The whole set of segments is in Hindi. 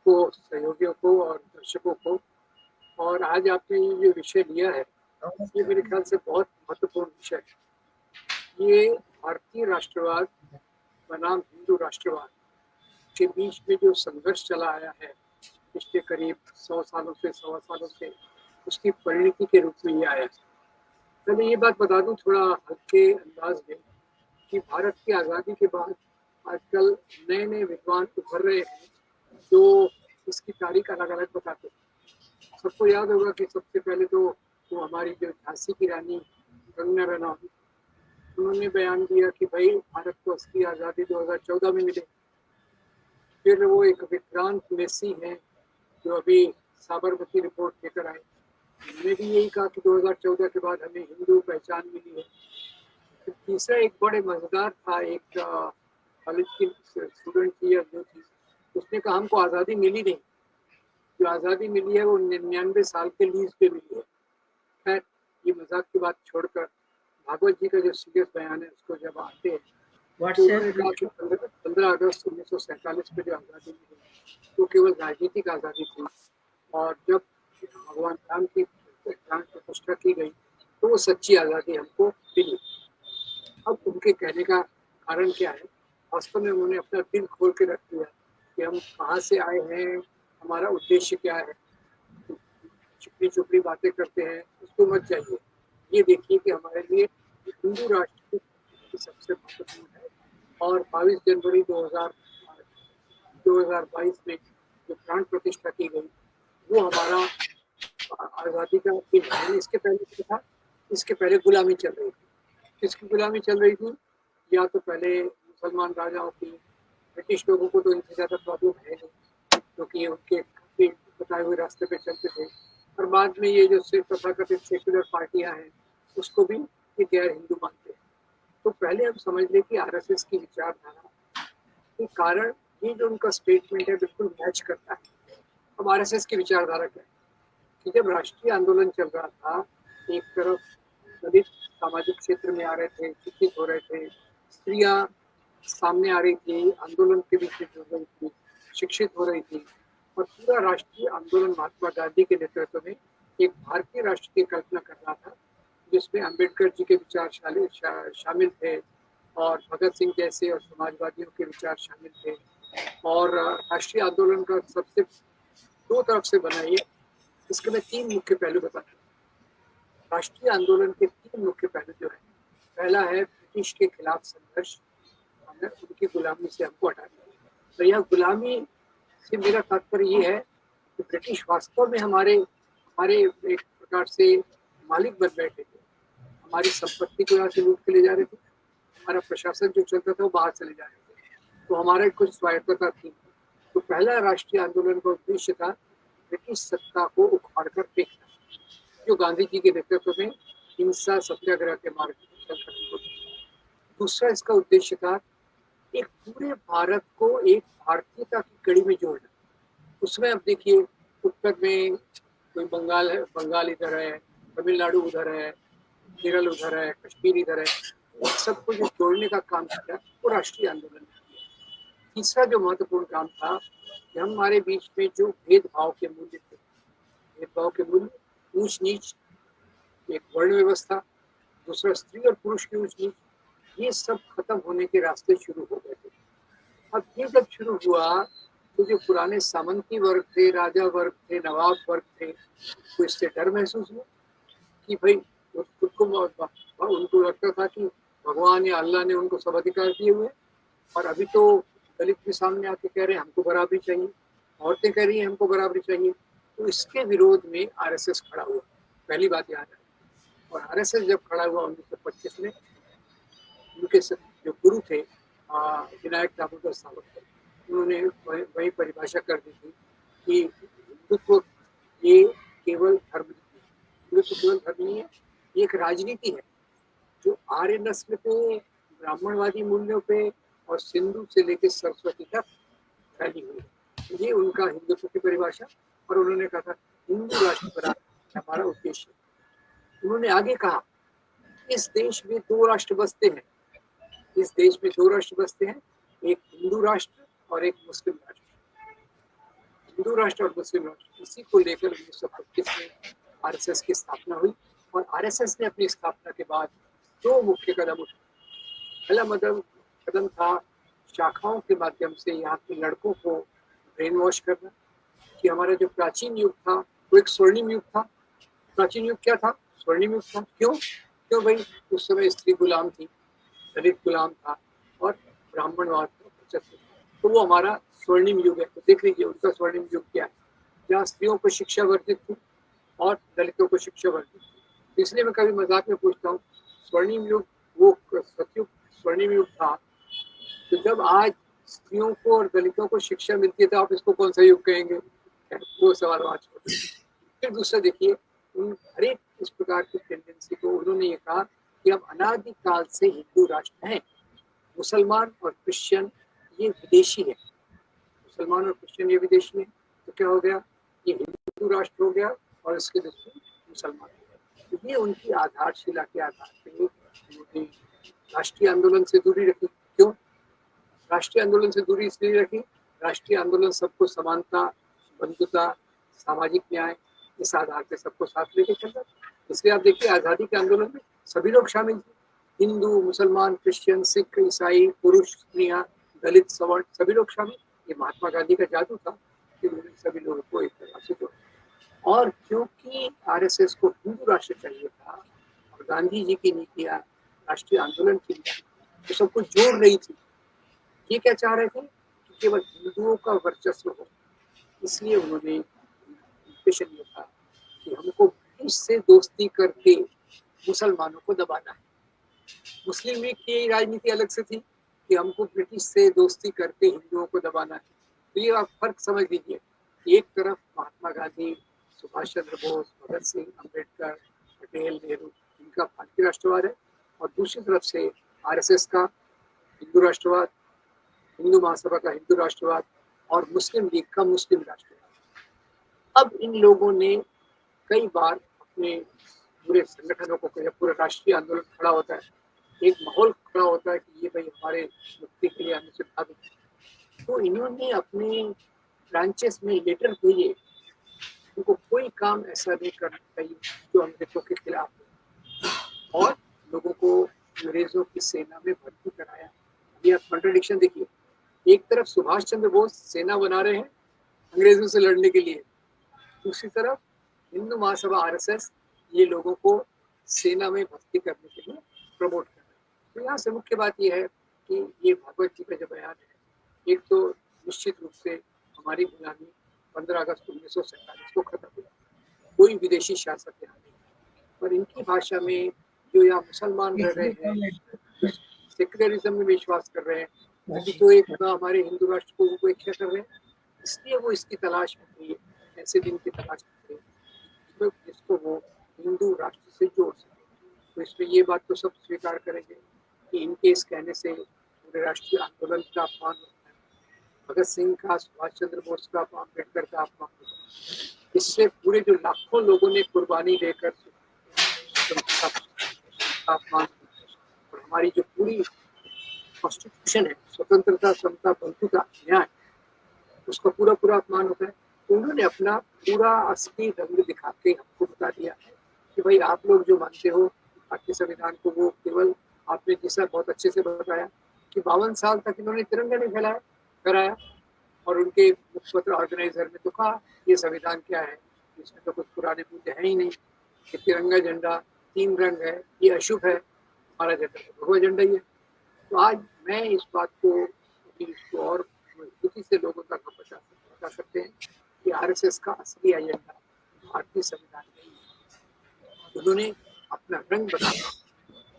आपको, सहयोगियों को और दर्शकों को। और आज आपने ये जो विषय लिया है, ये मेरे ख्याल से बहुत महत्वपूर्ण विषय है। ये भारतीय राष्ट्रवाद बनाम हिंदू राष्ट्रवाद के बीच में जो संघर्ष चला आया है पिछले करीब 100 सालों से, सवा सालों से, उसकी परिणति के रूप में ये आया है। पहले ये बात बता दूं थोड़ा हल्के अंदाज में कि भारत की आज़ादी के बाद आजकल नए नए विद्वान उभर रहे हैं जो इसकी तारीख अलग अलग बताते हैं। सबको याद होगा कि सबसे पहले तो वो हमारी जो झांसी की रानी कंगना रनौत, उन्होंने बयान दिया कि भाई भारत को असली आज़ादी 2014 में मिले। फिर वो एक विक्रांत मेसी हैं जो अभी साबरमती रिपोर्ट लेकर आए, उन्होंने भी यही कहा कि 2014 के बाद हमें हिंदू पहचान मिली है। फिर तीसरा एक बड़े मजेदार था, एक कॉलेज की स्टूडेंट थी या जो थी, उसने कहा हमको आज़ादी मिली नहीं, जो आज़ादी मिली है वो 99 साल के लीज पे मिली है। खैर, ये मजाक की बात छोड़कर भागवत जी का जो सीरियस बयान है उसको जब आते हैं तो उन्होंने कहा कि 15 अगस्त 1947 में जो आज़ादी मिली वो केवल राजनीतिक आज़ादी थी, और जब भगवान राम की प्राण प्रतिष्ठा की गई तो वो सच्ची आज़ादी हमको मिली। अब उनके कहने का कारण क्या है? वास्तव में उन्होंने अपना दिल खोल के रख दिया कि हम कहाँ से आए हैं, हमारा उद्देश्य क्या है। छुपी छुपी बातें करते हैं, उसको मत जाइए। ये देखिए कि हमारे लिए हिंदू राष्ट्र की सबसे महत्वपूर्ण है। और 22 जनवरी 2022 में जो प्राण प्रतिष्ठा की गई वो हमारा आज़ादी का दिन है। इसके पहले क्या था? इसके पहले गुलामी चल रही थी। किसकी गुलामी चल रही थी? या तो पहले मुसलमान राजाओं की, ब्रिटिश लोगों को तो इनसे ज़्यादा प्रॉब्लम है नहीं क्योंकि उनके बताए हुए रास्ते पे चलते थे। और बाद में ये जो सिर्फ तथाकथित सेक्युलर पार्टियां हैं उसको भी ये गैर हिंदू मानते हैं। तो पहले हम समझ लें कि आरएसएस की विचारधारा के कारण ये जो उनका स्टेटमेंट है बिल्कुल मैच करता है। अब आरएसएस की विचारधारा क्या है कि जब राष्ट्रीय आंदोलन चल रहा था, एक तरफ दलित सामाजिक क्षेत्र में आ रहे थे, शिक्षित हो रहे थे, स्त्रियां सामने आ रही थी, आंदोलन के बीच में जुड़ रही थी, शिक्षित हो रही थी, और पूरा राष्ट्रीय आंदोलन महात्मा गांधी के नेतृत्व में एक भारतीय राष्ट्र की कल्पना कर रहा था जिसमें अम्बेडकर जी के विचार शामिल थे और भगत सिंह जैसे और समाजवादियों के विचार शामिल थे। और राष्ट्रीय आंदोलन का सबसे दो तरफ से बना ये, इसके मैं तीन मुख्य पहलू बताता हूँ। राष्ट्रीय आंदोलन के तीन मुख्य पहलू जो है, पहला है ब्रिटिश के खिलाफ संघर्ष, उनकी गुलामी से हमको हटा दिया। तो यह गुलामी से मेरा तात्पर्य ये है कि ब्रिटिश वास्तव में हमारे एक प्रकार से मालिक बन बैठे थे। हमारी संपत्ति को यहाँ से लूट के ले जा रहे थे, हमारा प्रशासन जो चलता था वो बाहर चले जा रहे थे, तो हमारा कुछ स्वायत्तता थी। तो पहला राष्ट्रीय आंदोलन का उद्देश्य था ब्रिटिश सत्ता को उखाड़ कर फेंकना, जो गांधी जी के नेतृत्व में हिंसा सत्याग्रह के मार्ग पर खत्म होती। दूसरा इसका उद्देश्य था एक पूरे भारत को एक भारतीयता की कड़ी में जोड़ना। उसमें अब देखिए उत्तर में कोई बंगाल है, बंगाल इधर है, तमिलनाडु उधर है, केरल उधर है, कश्मीर इधर है, सबको जो जोड़ने का काम किया वो राष्ट्रीय आंदोलन किया। तीसरा जो महत्वपूर्ण काम था कि हमारे बीच में जो भेदभाव के मूल्य थे, भेदभाव के मूल्य, ऊंच नीच, एक वर्ण व्यवस्था, दूसरा स्त्री और पुरुष की ऊंच नीच, ये सब खत्म होने के रास्ते शुरू हो गए थे। अब ये जब शुरू हुआ तो जो पुराने सामंती वर्ग थे, राजा वर्ग थे, नवाब वर्ग थे, तो इससे डर महसूस हुआ कि भाई खुद को उनको लगता था कि भगवान या अल्लाह ने उनको सब अधिकार दिए हुए, और अभी तो दलित भी सामने आके कह रहे हैं हमको बराबरी चाहिए, औरतें कह रही हैं हमको बराबरी चाहिए। तो इसके विरोध में आरएसएस खड़ा हुआ। पहली बात याद है। और आरएसएस जब खड़ा हुआ 1925 में, उनके जो गुरु थे विनायक दामोदर सावरकर, उन्होंने वही परिभाषा कर दी थी कि हिंदुत्व ये केवल धर्म नहीं है, हिंदुत्व केवल धर्म नहीं है, ये एक राजनीति है जो आर्य नस्ल पे, ब्राह्मणवादी मूल्यों पे और सिंधु से लेकर सरस्वती तक फैली हुई है। ये उनका हिंदुत्व की परिभाषा। और उन्होंने कहा था हिंदू राष्ट्र बनाना हमारा उद्देश्य। उन्होंने आगे कहा इस देश में दो राष्ट्र बसते हैं, इस देश में दो राष्ट्र बसते हैं, एक हिंदू राष्ट्र और एक मुस्लिम राष्ट्र। हिंदू राष्ट्र और मुस्लिम राष्ट्र, इसी को लेकर 1925 में आरएसएस की स्थापना हुई। और आरएसएस ने अपनी स्थापना के बाद 2 मुख्य कदम उठाए। पहला कदम था शाखाओं के माध्यम से यहाँ के लड़कों को ब्रेन वॉश करना, कि हमारा जो प्राचीन युग था वो एक स्वर्णिम युग था। प्राचीन युग क्या था? स्वर्णिम युग था। क्यों भाई? उस समय स्त्री गुलाम थी, दलित गुलाम था और ब्राह्मणवाद का वर्चस्व था। तो वो हमारा स्वर्णिम युग है। तो देख लीजिए उनका स्वर्णिम युग क्या है, जहाँ स्त्रियों को शिक्षा वर्जित थी और दलितों को शिक्षा वर्जित थी। इसलिए मैं कभी मजाक में पूछता हूँ, स्वर्णिम युग वो सतयुग स्वर्णिम युग था, तो जब आज स्त्रियों को और दलितों को शिक्षा मिलती है तो आप इसको कौन सा युग कहेंगे? वो सवाल आज छोड़। फिर दूसरा देखिए, उन हर एक इस प्रकार की टेंडेंसी को उन्होंने ये कहा कि हम अनादिकाल से हिंदू राष्ट्र हैं, मुसलमान और क्रिश्चियन ये विदेशी है, मुसलमान और क्रिश्चियन ये विदेशी है। तो क्या हो गया? ये हिंदू राष्ट्र हो गया और इसके दुश्मन मुसलमान हो गया। तो ये उनकी आधारशिला के आधार पर उन्होंने राष्ट्रीय आंदोलन से दूरी रखी। क्यों राष्ट्रीय आंदोलन से दूरी इसलिए रखी? राष्ट्रीय आंदोलन सबको समानता, बंधुता, सामाजिक न्याय इस आधार पे सबको साथ लेके चल रहा था। इसलिए आप देखिए आजादी के आंदोलन में सभी लोग शामिल थे, हिंदू, मुसलमान, क्रिश्चियन, सिख, ईसाई, पुरुष, स्त्रियां, दलित, सवर्ण, सभी लोग शामिल। ये महात्मा गांधी का जादू था कि उन्होंने सभी लोगों को एक तरह से जोड़ा। और क्योंकि आरएसएस को हिंदू राष्ट्र चाहिए था और गांधी जी की नीतियां राष्ट्रीय आंदोलन की तो सबको जोड़ रही थी, ये क्या चाह रहे थे कि केवल हिंदुओं का वर्चस्व हो, इसलिए उन्होंने उद्देश्य ये था कि हमको ब्रिटिश से दोस्ती करके मुसलमानों को दबाना है। मुस्लिम लीग की राजनीति अलग से थी कि हमको ब्रिटिश से दोस्ती करके हिंदुओं को दबाना है। तो ये आप फर्क समझ लीजिए, एक तरफ महात्मा गांधी, सुभाष चंद्र बोस, भगत सिंह, अम्बेडकर, पटेल, नेहरू, इनका भारतीय राष्ट्रवाद है, और दूसरी तरफ से आरएसएस का हिंदू राष्ट्रवाद, हिंदू महासभा का हिंदू राष्ट्रवाद और मुस्लिम लीग का मुस्लिम राष्ट्रवाद। अब इन लोगों ने कई बार अपने पूरे संगठनों को, जब पूरा राष्ट्रीय आंदोलन खड़ा होता है, एक माहौल खड़ा होता है कि ये भाई हमारे मुक्ति के लिए हमें से भाग, तो इन्होंने अपने ब्रांचेस में लेटर भेजे, उनको कोई काम ऐसा नहीं करना चाहिए जो अंग्रेजों के खिलाफ हो, और लोगों को अंग्रेजों की सेना में भर्ती कराया। ये आप कॉन्ट्रडिक्शन देखिए, एक तरफ सुभाष चंद्र बोस सेना बना रहे हैं अंग्रेजों से लड़ने के लिए, दूसरी तरफ हिंदू महासभा आरएसएस ये लोगों को सेना में भर्ती करने के लिए प्रमोट कर रहे हैं। तो यहाँ से मुख्य बात यह है कि ये भागवत जी का जो बयान है, एक तो निश्चित रूप से हमारी गुलामी 15 अगस्त 1947 को खत्म हुआ, कोई विदेशी शासक यहाँ नहीं, पर इनकी भाषा में जो यहाँ मुसलमान रह रहे हैं, सेक्युलरिज्म में विश्वास कर रहे हैं, तो एक हमारे हिंदू राष्ट्र को उपेक्षा कर रहे हैं, इसलिए वो इसकी तलाश कर रही है, ऐसे दिन की तलाश कर रही है जिसको वो हिंदू राष्ट्र से जोड़ सके। तो इसमें ये बात तो सब स्वीकार करेंगे कि इनके इस कहने से पूरे राष्ट्रीय आंदोलन का अपमान होता है, भगत सिंह का, सुभाष चंद्र बोस का, अम्बेडकर का अपमान होता है। इससे पूरे जो लाखों लोगों ने कुर्बानी देकर अपमान, और हमारी जो पूरी कॉन्स्टिट्यूशन है, स्वतंत्रता, समता, बंधुता, न्याय, उसका पूरा पूरा अपमान होता है। तो उन्होंने अपना पूरा असली रंग दिखा के हमको बता दिया है कि भाई आप लोग जो मानते हो भारतीय संविधान को, वो केवल आपने जैसा बहुत अच्छे से बताया कि 52 साल तक इन्होंने तिरंगा नहीं फैलाया कराया, और उनके मुखपत्र ऑर्गेनाइजर ने तो कहा ये संविधान क्या है, इसमें तो कुछ पुराने मुद्दे हैं ही नहीं, कि तिरंगा झंडा 3 रंग है, ये अशुभ है, हमारा झंडा तो भगवा झंडा ही है। तो आज मैं इस बात को इसको और मजबूती से लोगों तक बता सकते हैं कि आरएसएस का असली एजेंडा भारतीय संविधान नहीं है। उन्होंने अपना रंग बताना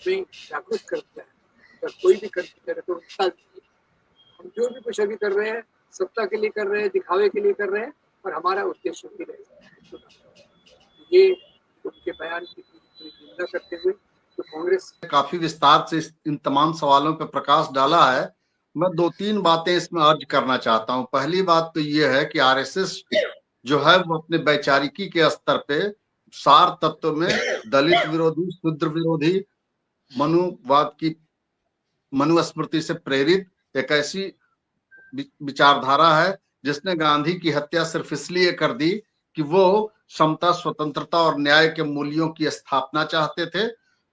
में जागरूक कर दिया है। अगर कोई भी करती करे तो निकाल दीजिए, हम जो भी कुछ अभी कर रहे हैं सत्ता के लिए कर रहे हैं, दिखावे के लिए कर रहे हैं, और हमारा उद्देश्य भी रहेगा। ये उनके बयान की निंदा करते हुए तो कांग्रेस काफी विस्तार से इन तमाम सवालों पर प्रकाश डाला है। मैं 2-3 बातें इसमें अर्ज करना चाहता हूं। पहली बात तो ये है कि आरएसएस जो है वो अपने वैचारिकी के स्तर पे सार तत्व में दलित विरोधी, शूद्र विरोधी, मनुवाद की मनुस्मृति से प्रेरित एक ऐसी विचारधारा है जिसने गांधी की हत्या सिर्फ इसलिए कर दी कि वो समता, स्वतंत्रता और न्याय के मूल्यों की स्थापना चाहते थे।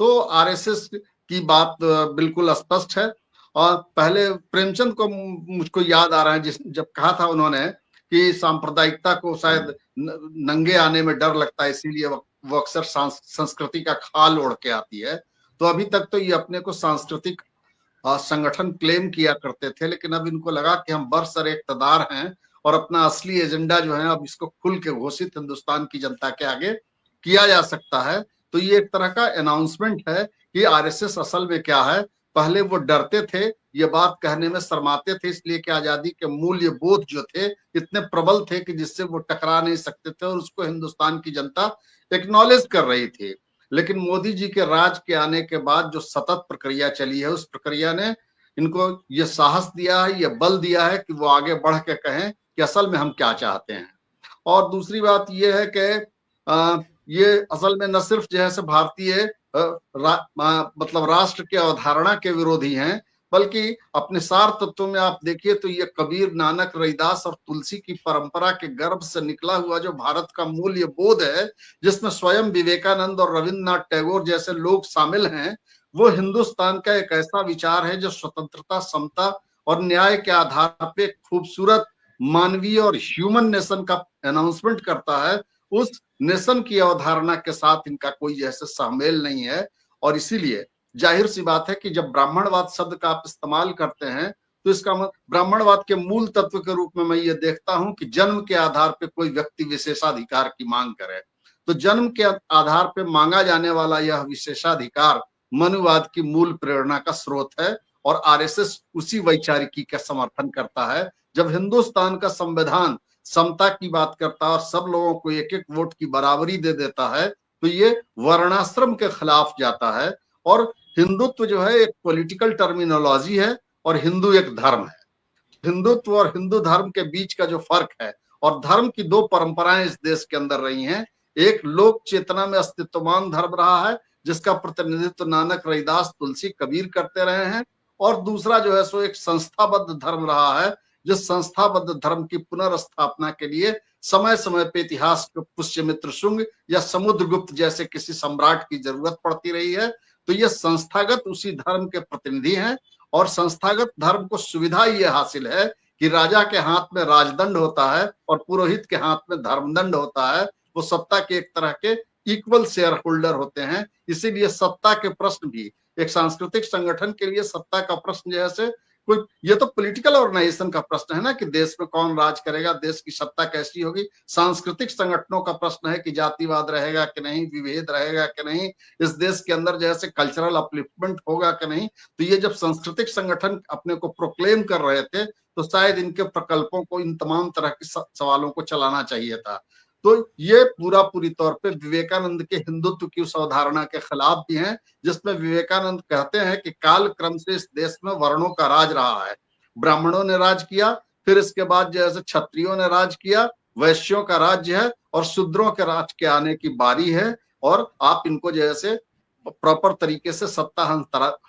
तो आरएसएस की बात बिल्कुल स्पष्ट है। और पहले प्रेमचंद को मुझको याद आ रहा है, जिस जब कहा था उन्होंने कि सांप्रदायिकता को शायद नंगे आने में डर लगता है, इसीलिए वो अक्सर संस्कृति का खाल ओढ़ के आती है। तो अभी तक तो ये अपने को सांस्कृतिक संगठन क्लेम किया करते थे, लेकिन अब इनको लगा कि हम बरसरे इक़्तिदार हैं और अपना असली एजेंडा जो है अब इसको खुल के घोषित हिंदुस्तान की जनता के आगे किया जा सकता है। तो ये एक तरह का अनाउंसमेंट है कि आरएसएस असल में क्या है। पहले वो डरते थे, ये बात कहने में शर्माते थे, इसलिए कि आजादी के मूल्य बोध जो थे इतने प्रबल थे कि जिससे वो टकरा नहीं सकते थे और उसको हिंदुस्तान की जनता एक्नॉलेज कर रही थी। लेकिन मोदी जी के राज के आने के बाद जो सतत प्रक्रिया चली है, उस प्रक्रिया ने इनको ये साहस दिया है, ये बल दिया है कि वो आगे बढ़ के कहें कि असल में हम क्या चाहते हैं। और दूसरी बात ये है कि ये असल में न सिर्फ जो है से भारतीय मतलब राष्ट्र के अवधारणा के विरोधी हैं, बल्कि अपने सार तत्वों में आप देखिए तो ये कबीर, नानक, रविदास और तुलसी की परंपरा के गर्भ से निकला हुआ जो भारत का मूल्य बोध है, जिसमें स्वयं विवेकानंद और रविन्द्रनाथ टैगोर जैसे लोग शामिल हैं, वो हिंदुस्तान का एक ऐसा विचार है जो स्वतंत्रता, समता और न्याय के आधार पे खूबसूरत मानवीय और ह्यूमन नेशन का अनाउंसमेंट करता है। उस नेशन की अवधारणा के साथ इनका कोई जैसे सामेल नहीं है। और इसीलिए जाहिर सी बात है कि जब ब्राह्मणवाद शब्द का आप इस्तेमाल करते हैं तो इसका ब्राह्मणवाद के मूल तत्व के रूप में मैं ये देखता हूं कि जन्म के आधार पे कोई व्यक्ति विशेषाधिकार की मांग करे। तो जन्म के आधार पे मांगा जाने वाला यह विशेषाधिकार मनुवाद की मूल प्रेरणा का स्रोत है और आरएसएस उसी वैचारिकी का समर्थन करता है। जब हिंदुस्तान का संविधान समता की बात करता है और सब लोगों को एक एक वोट की बराबरी दे देता है, तो ये वर्णाश्रम के खिलाफ जाता है। और हिंदुत्व जो है एक पॉलिटिकल टर्मिनोलॉजी है और हिंदू एक धर्म है। हिंदुत्व और हिंदू धर्म के बीच का जो फर्क है, और धर्म की दो परंपराएं इस देश के अंदर रही हैं। एक लोक चेतना में अस्तित्वमान धर्म रहा है जिसका प्रतिनिधित्व नानक, रविदास, तुलसी, कबीर करते रहे हैं, और दूसरा जो है सो एक संस्थाबद्ध धर्म रहा है, जिस संस्थाबद्ध धर्म की पुनर्स्थापना के लिए समय समय पे इतिहास के पुष्यमित्र शुंग या समुद्रगुप्त जैसे किसी सम्राट की जरूरत पड़ती रही है। तो ये संस्थागत उसी धर्म के प्रतिनिधि हैं और संस्थागत धर्म को सुविधा ये हासिल है कि राजा के हाथ में राजदंड होता है और पुरोहित के हाथ में धर्मदंड होता है। वो सत्ता के एक तरह के इक्वल शेयर होल्डर होते हैं। इसीलिए सत्ता के प्रश्न भी एक सांस्कृतिक संगठन के लिए सत्ता का प्रश्न जैसे कोई, ये तो पॉलिटिकल ऑर्गेनाइजेशन का प्रश्न है ना कि देश में कौन राज करेगा, देश की सत्ता कैसी होगी। सांस्कृतिक संगठनों का प्रश्न है कि जातिवाद रहेगा कि नहीं, विभेद रहेगा कि नहीं, इस देश के अंदर जैसे कल्चरल अपलिफ्टमेंट होगा कि नहीं। तो ये जब सांस्कृतिक संगठन अपने को प्रोक्लेम कर रहे थे तो शायद इनके प्रकल्पों को, इन तमाम तरह के सवालों को चलाना चाहिए था। तो ये पूरी तौर पे विवेकानंद के हिंदुत्व की उस अवधारणा के खिलाफ भी हैं, जिसमें विवेकानंद कहते हैं कि काल क्रम से इस देश में वर्णों का राज रहा है। ब्राह्मणों ने राज किया, फिर इसके बाद जैसे क्षत्रियों ने राज किया, वैश्यों का राज्य है और शूद्रों के राज के आने की बारी है। और आप इनको जैसे प्रॉपर तरीके से सत्ता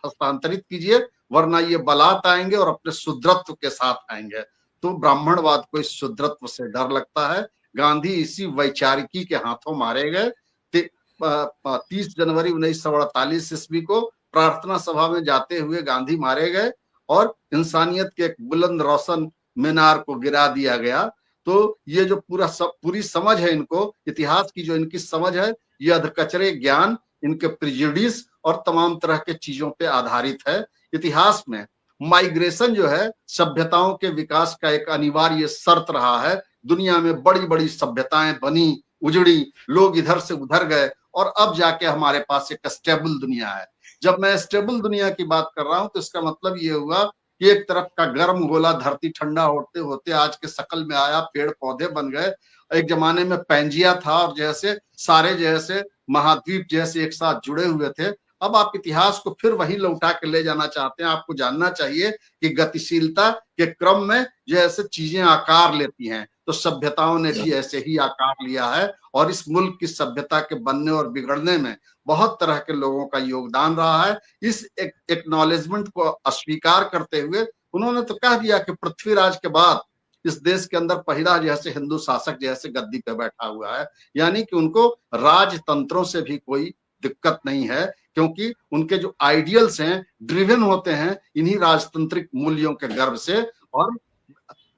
हस्तांतरित कीजिए, वरना ये बलात् आएंगे और अपने शुद्रत्व के साथ आएंगे। तो ब्राह्मणवाद को इस शुद्रत्व से डर लगता है। गांधी इसी वैचारिकी के हाथों मारे गए। 30 जनवरी 1948 ईस्वी को प्रार्थना सभा में जाते हुए गांधी मारे गए और इंसानियत के एक बुलंद रोशन मीनार को गिरा दिया गया। तो ये जो पूरी समझ है इनको, इतिहास की जो इनकी समझ है, ये अधकचरे ज्ञान, इनके प्रिजुडिस और तमाम तरह के चीजों पे आधारित है। इतिहास में माइग्रेशन जो है सभ्यताओं के विकास का एक अनिवार्य शर्त रहा है। दुनिया में बड़ी बड़ी सभ्यताएं बनी, उजड़ी, लोग इधर से उधर गए और अब जाके हमारे पास एक स्टेबल दुनिया है। जब मैं स्टेबल दुनिया की बात कर रहा हूं तो इसका मतलब ये हुआ कि एक तरफ का गर्म गोला धरती ठंडा होते होते आज के शकल में आया, पेड़ पौधे बन गए। एक जमाने में पैंजिया था और जैसे सारे जैसे महाद्वीप जैसे एक साथ जुड़े हुए थे। अब आप इतिहास को फिर वहीं लौटा के ले जाना चाहते हैं। आपको जानना चाहिए कि गतिशीलता के क्रम में जैसे चीजें आकार लेती हैं, तो सभ्यताओं ने भी ऐसे ही आकार लिया है और इस मुल्क की सभ्यता के बनने और बिगड़ने में बहुत तरह के लोगों का योगदान रहा है। इस एक्नॉलेजमेंट को अस्वीकार करते हुए उन्होंने तो कह दिया कि पृथ्वीराज के बाद इस देश के अंदर पहला जैसे हिंदू शासक जैसे गद्दी पे बैठा हुआ है, यानी कि उनको राजतंत्रों से भी कोई दिक्कत नहीं है, क्योंकि उनके जो आइडियल्स हैं ड्रिवन होते हैं इन्हीं राजतांत्रिक मूल्यों के गर्व से। और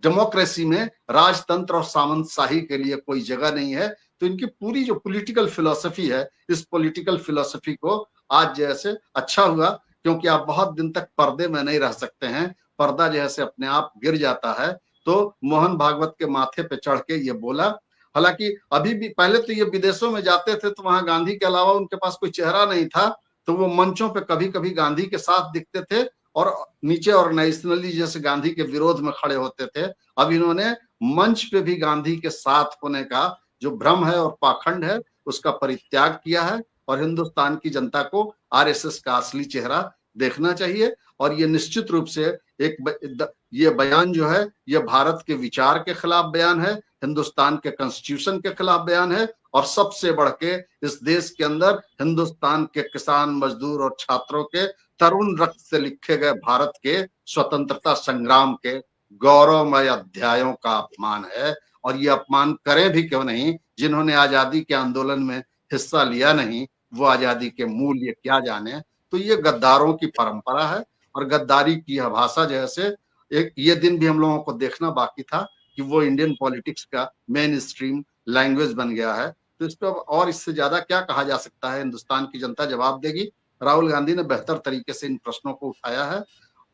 डेमोक्रेसी में राजतंत्र और सामंतशाही के लिए कोई जगह नहीं है। तो इनकी पूरी जो पॉलिटिकल फिलॉसफी है, इस पॉलिटिकल फिलॉसफी को आज जैसे अच्छा हुआ, क्योंकि आप बहुत दिन तक पर्दे में नहीं रह सकते हैं, पर्दा जैसे अपने आप गिर जाता है। तो मोहन भागवत के माथे पे चढ़ के ये बोला। हालांकि अभी भी, पहले तो ये विदेशों में जाते थे तो वहां गांधी के अलावा उनके पास कोई चेहरा नहीं था, तो वो मंचों पे कभी कभी गांधी के साथ दिखते थे और नीचे और नेशनली जैसे गांधी के विरोध में खड़े होते थे। अब इन्होंने मंच पे भी गांधी के साथ होने का जो भ्रम है और पाखंड है उसका परित्याग किया है, और हिंदुस्तान की जनता को आरएसएस का असली चेहरा देखना चाहिए। और ये निश्चित रूप से ये बयान जो है ये भारत के विचार के खिलाफ बयान है, हिंदुस्तान के कॉन्स्टिट्यूशन के खिलाफ बयान है, और सबसे बढ़ के इस देश के अंदर हिंदुस्तान के किसान, मजदूर और छात्रों के तरुण रक्त से लिखे गए भारत के स्वतंत्रता संग्राम के गौरवमय अध्यायों का अपमान है। और ये अपमान करें भी क्यों नहीं, जिन्होंने आजादी के आंदोलन में हिस्सा लिया नहीं, वो आजादी के मूल्य क्या जाने। तो ये गद्दारों की परंपरा है, और गद्दारी की यह भाषा जैसे एक ये दिन भी हम लोगों को देखना बाकी था कि वो इंडियन पॉलिटिक्स का मेन स्ट्रीम लैंग्वेज बन गया है। तो इस पर और इससे ज्यादा क्या कहा जा सकता है, हिंदुस्तान की जनता जवाब देगी। राहुल गांधी ने बेहतर तरीके से इन प्रश्नों को उठाया है,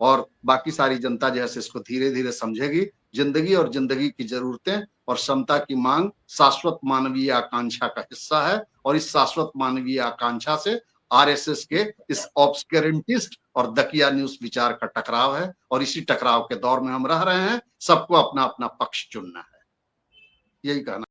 और बाकी सारी जनता जो है इसको धीरे धीरे समझेगी। जिंदगी और जिंदगी की जरूरतें और समता की मांग शाश्वत मानवीय आकांक्षा का हिस्सा है, और इस शाश्वत मानवीय आकांक्षा से आरएसएस के इस ऑब्सक्यूरेंटिस्ट और दकिया न्यूज विचार का टकराव है, और इसी टकराव के दौर में हम रह रहे हैं। सबको अपना अपना पक्ष चुनना है, यही कहना।